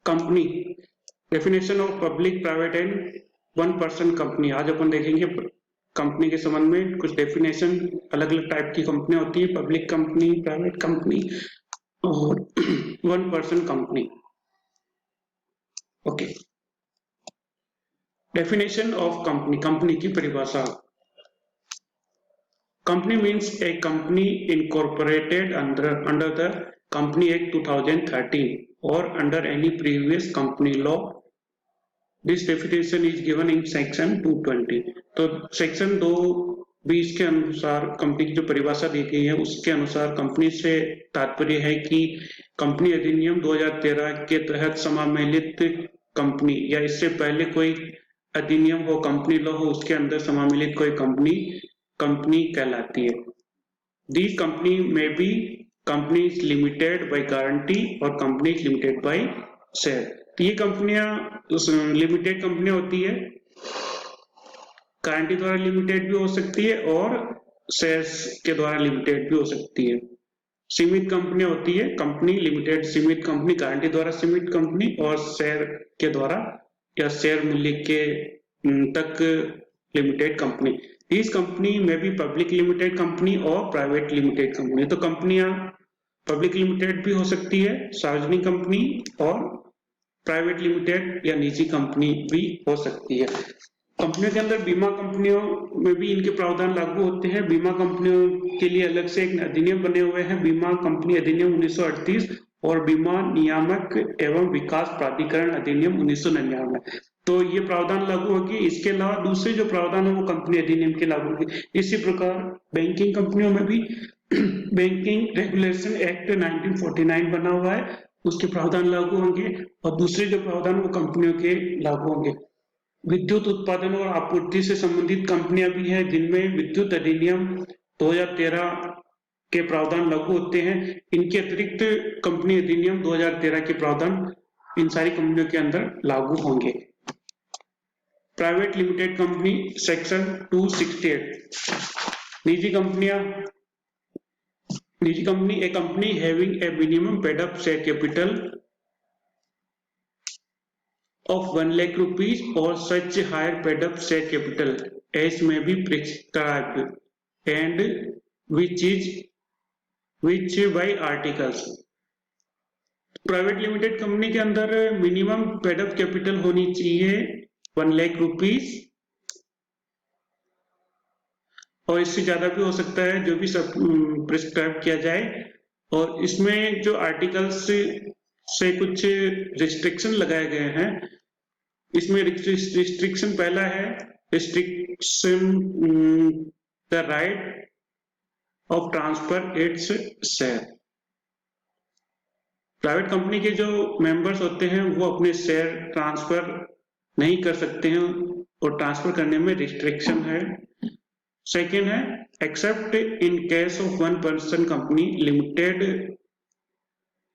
Company, definition of public private and one person company. आज अपन देखेंगे company के संबंध में कुछ डेफिनेशन, अलग अलग टाइप की कंपनियां होती है, पब्लिक कंपनी, प्राइवेट कंपनी और one person company. Okay, definition of company, company की परिभाषा। Company means a company incorporated under the company act 2013 और under any previous company law. This definition is given in section 220। तो section 220 के अनुसार company की जो परिभाषा दी गई है उसके अनुसार कंपनी से तात्पर्य है कि कंपनी अधिनियम 2013 के तहत समामेलित कंपनी या इससे पहले कोई अधिनियम हो, कंपनी लॉ हो, उसके अंदर समामेलित कोई कंपनी कहलाती है। The company may be companies limited by guarantee और कंपनीज लिमिटेड बाय शेयर। तो ये कंपनियां लिमिटेड कंपनियां होती है, गारंटी द्वारा लिमिटेड भी हो सकती है और शेयर्स के द्वारा लिमिटेड भी हो सकती है। सीमित कंपनियां होती है, कंपनी लिमिटेड सीमित कंपनी, गारंटी द्वारा सीमित कंपनी और शेयर के द्वारा या शेयर मूल्य के तक लिमिटेड कंपनी। इस कंपनी में भी पब्लिक लिमिटेड कंपनी और प्राइवेट लिमिटेड कंपनी। तो कंपनियां पब्लिक लिमिटेड भी हो सकती है, सार्वजनिक कंपनी, और प्राइवेट लिमिटेड या निजी कंपनी भी हो सकती है। कंपनियों के अंदर बीमा कंपनियों में भी इनके प्रावधान लागू होते हैं। बीमा कंपनियों के लिए अलग से एक अधिनियम बने हुए हैं, बीमा कंपनी अधिनियम 1938 और बीमा नियामक एवं विकास प्राधिकरण अधिनियम 1999। तो ये प्रावधान लागू होगी। इसके अलावा दूसरे जो प्रावधान है वो कंपनी अधिनियम के लागू होगी। इसी प्रकार बैंकिंग कंपनियों में भी बैंकिंग रेगुलेशन एक्ट 1949 बना हुआ है, उसके प्रावधान लागू होंगे और दूसरे जो प्रावधान वो कंपनियों के लागू होंगे। विद्युत उत्पादन और आपूर्ति से संबंधित कंपनियां भी हैं जिनमें विद्युत अधिनियम 2013 के प्रावधान लागू होते हैं। इनके अतिरिक्त कंपनी अधिनियम 2013 के प्रावधान इन सारी कंपनियों के अंदर लागू होंगे। Private limited company section 268। निजी company A company having a minimum paid up share capital of 1 lakh rupees or such higher paid up share capital as may be prescribed and which by articles। Private limited company के अंदर minimum paid up capital होनी चाहिए 1 lakh rupees और इससे ज्यादा भी हो सकता है, जो भी सब प्रिस्क्राइब किया जाए। और इसमें जो आर्टिकल्स से कुछ रिस्ट्रिक्शन लगाए गए हैं। इसमें रिस्ट्रिक्शन पहला है restriction the right of transfer its share. Private company के जो मेंबर्स होते हैं वो अपने शेयर ट्रांसफर नहीं कर सकते हैं और ट्रांसफर करने में रिस्ट्रिक्शन है। सेकेंड है accept in case of one person company limited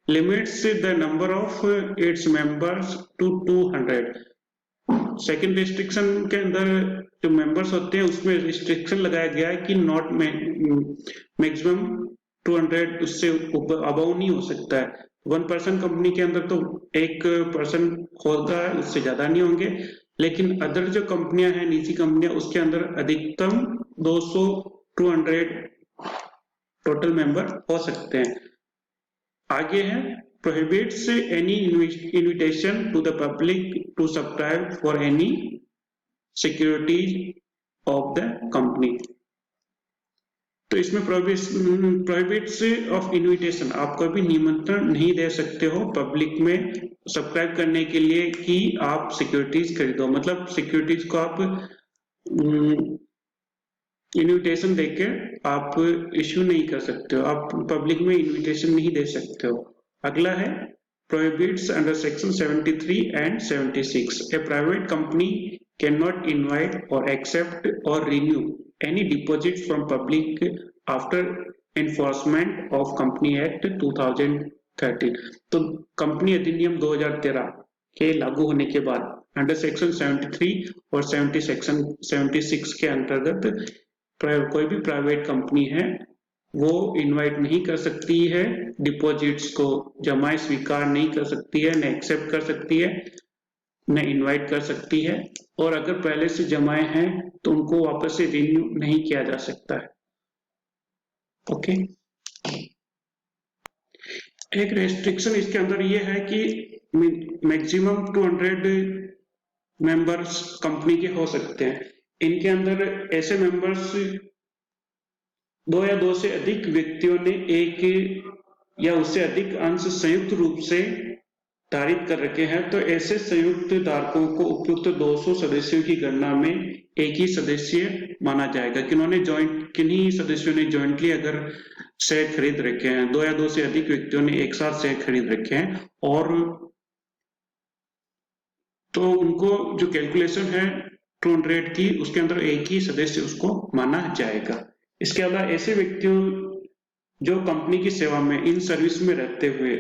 limits the number of its members to 200। Second restriction के अंदर जो मेंबर्स होते हैं उसमें रिस्ट्रिक्शन लगाया गया है कि नॉट मैक्सिमम 200, उससे अबव नहीं हो सकता है। वन पर्सन कंपनी के अंदर तो एक पर्सन होगा, उससे ज्यादा नहीं होंगे, लेकिन अदर जो कंपनियां हैं, निजी कंपनियां, उसके अंदर अधिकतम 200 टोटल मेंबर हो सकते हैं। आगे है prohibits any invitation to the public to subscribe for any securities of the company। तो इसमें prohibits of invitation, आप कोई भी निमंत्रण नहीं दे सकते हो पब्लिक में सब्सक्राइब करने के लिए कि आप सिक्योरिटीज खरीदो। मतलब सिक्योरिटीज को आप इन्विटेशन देके आप इश्यू नहीं कर सकते हो, आप पब्लिक में इन्विटेशन नहीं दे सकते हो। अगला है prohibits under section 73 and 76। A private company can not invite और एक्सेप्ट और renew any deposit from public after enforcement of company act 2013। तो कंपनी अधिनियम 2013 के लागू होने के बाद अंडर सेक्शन 73 और 76 के अंतर्गत कोई भी प्राइवेट कंपनी है वो इनवाइट नहीं कर सकती है, डिपॉजिट्स को जमाएं स्वीकार नहीं कर सकती है, न एक्सेप्ट कर सकती है, न इनवाइट कर सकती है, और अगर पहले से जमाए हैं तो उनको वापस से रिन्यू नहीं किया जा सकता है। ओके, एक रेस्ट्रिक्शन इसके अंदर ये है कि मैक्सिमम 200 मेंबर्स कंपनी के हो सकते हैं। इनके अंदर ऐसे मेंबर्स दो या दो से अधिक व्यक्तियों ने एक या उससे अधिक अंश संयुक्त रूप से धारित कर रखे हैं, तो ऐसे संयुक्त धारकों को उपयुक्त 200 सदस्यों की गणना में एक ही सदस्य माना जाएगा। किन्हीं सदस्यों ने जॉइंटली अगर शेयर खरीद रखे हैं, दो या दो से अधिक व्यक्तियों ने एक साथ शेयर खरीद रखे हैं, और तो उनको जो कैलकुलेशन है 200 की, उसके अंदर एक ही सदस्य उसको माना जाएगा। इसके अलावा ऐसे व्यक्तियों जो कंपनी की सेवा में इन सर्विस में रहते हुए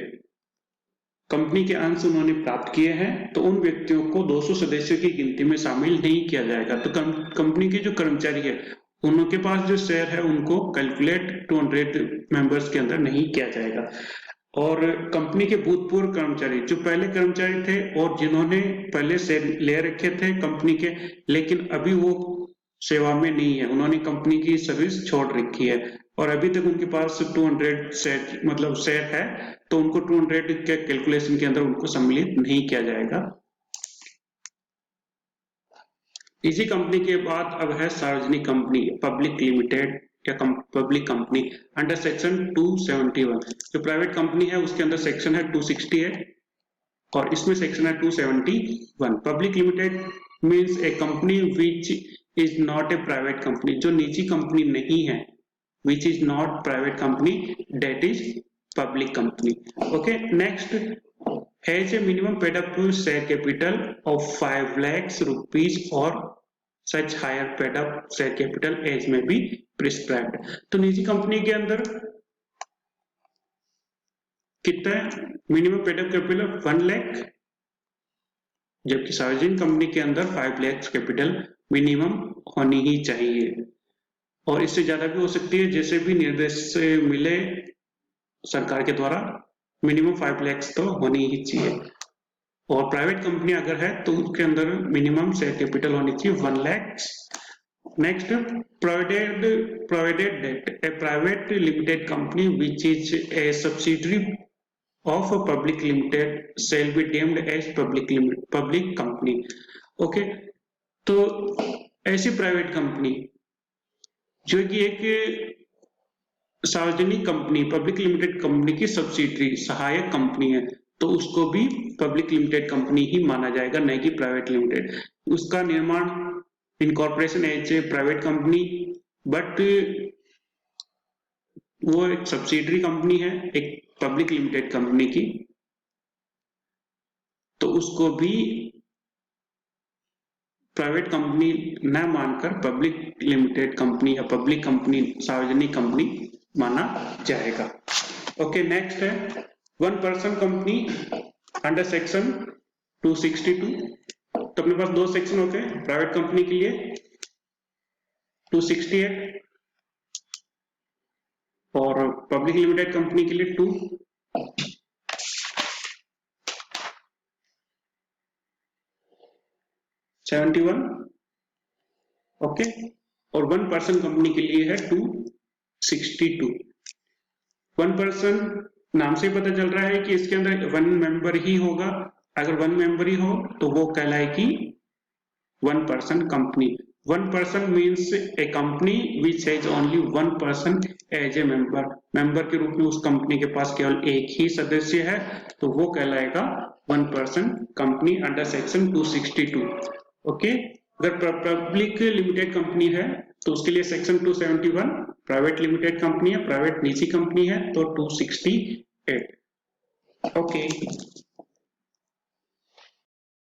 कंपनी के अंश उन्होंने प्राप्त किए हैं, तो उन व्यक्तियों को 200 सदस्यों की गिनती में शामिल नहीं किया जाएगा। तो कंपनी के जो कर्मचारी है उनके पास जो शेयर है उनको कैलकुलेट 200 मेंबर्स के अंदर नहीं किया जाएगा। और कंपनी के भूतपूर्व कर्मचारी जो पहले कर्मचारी थे और जिन्होंने पहले शेयर ले रखे थे कंपनी के, लेकिन अभी वो सेवा में नहीं है, उन्होंने कंपनी की सर्विस छोड़ रखी है और अभी तक उनके पास 200 शेयर मतलब शेयर है, तो उनको 200 के कैलकुलेशन के अंदर उनको सम्मिलित नहीं किया जाएगा। इसी कंपनी के बाद अब है सार्वजनिक कंपनी, पब्लिक लिमिटेड या पब्लिक कंपनी अंडर सेक्शन 271। जो प्राइवेट कंपनी है उसके अंदर सेक्शन है 268 और इसमें सेक्शन है 271। Public limited means a company which is not a private company, जो निजी कंपनी नहीं है, which is not private company, that is public company. Okay, next has a minimum paid up share capital of 5 lakhs rupees or such higher paid up share capital as may be prescribed। तो निजी company के अंदर कितना है minimum paid up capital 1 lakh, जबकि सार्वजनिक company के अंदर 5 lakhs कैपिटल मिनिमम होनी ही चाहिए, और इससे ज्यादा भी हो सकती है, जैसे भी निर्देश से मिले सरकार के द्वारा मिनिमम 5 lakhs तो होनी ही चाहिए। और प्राइवेट कंपनी अगर है तो उसके अंदर मिनिमम शेयर कैपिटल होनी चाहिए 1 lakhs। Next, provided that a private limited company which is a subsidiary of public limited shall be deemed as public company. Okay, तो ऐसी प्राइवेट कंपनी जो कि एक सार्वजनिक कंपनी पब्लिक लिमिटेड कंपनी की subsidiary सहायक कंपनी है, तो उसको भी पब्लिक लिमिटेड कंपनी ही माना जाएगा, नहीं कि प्राइवेट लिमिटेड। उसका निर्माण incorporation as a private company, but वो एक सब्सिडरी कंपनी है एक पब्लिक लिमिटेड कंपनी की, तो उसको भी प्राइवेट कंपनी न मानकर पब्लिक लिमिटेड कंपनी या पब्लिक कंपनी सार्वजनिक कंपनी माना जाएगा। ओके, नेक्स्ट है 1 person कंपनी अंडर सेक्शन 262। तो अपने पास दो सेक्शन होते हैं, प्राइवेट कंपनी के लिए 268 और पब्लिक लिमिटेड कंपनी के लिए 271। ओके, और 1 person कंपनी के लिए है 262। 1 person नाम से पता चल रहा है कि इसके अंदर 1 मेंबर ही होगा, अगर 1 मेंबर ही हो तो वो कहलाएगी 1 person company. 1 person means a company which has only 1 person as a member के रूप में उस कंपनी के पास केवल एक ही सदस्य है, तो वो कहलाएगा 1 person company under section 262। Okay, अगर पब्लिक लिमिटेड कंपनी है तो उसके लिए सेक्शन 271, प्राइवेट लिमिटेड कंपनी है, प्राइवेट निजी कंपनी है तो 268। ओके।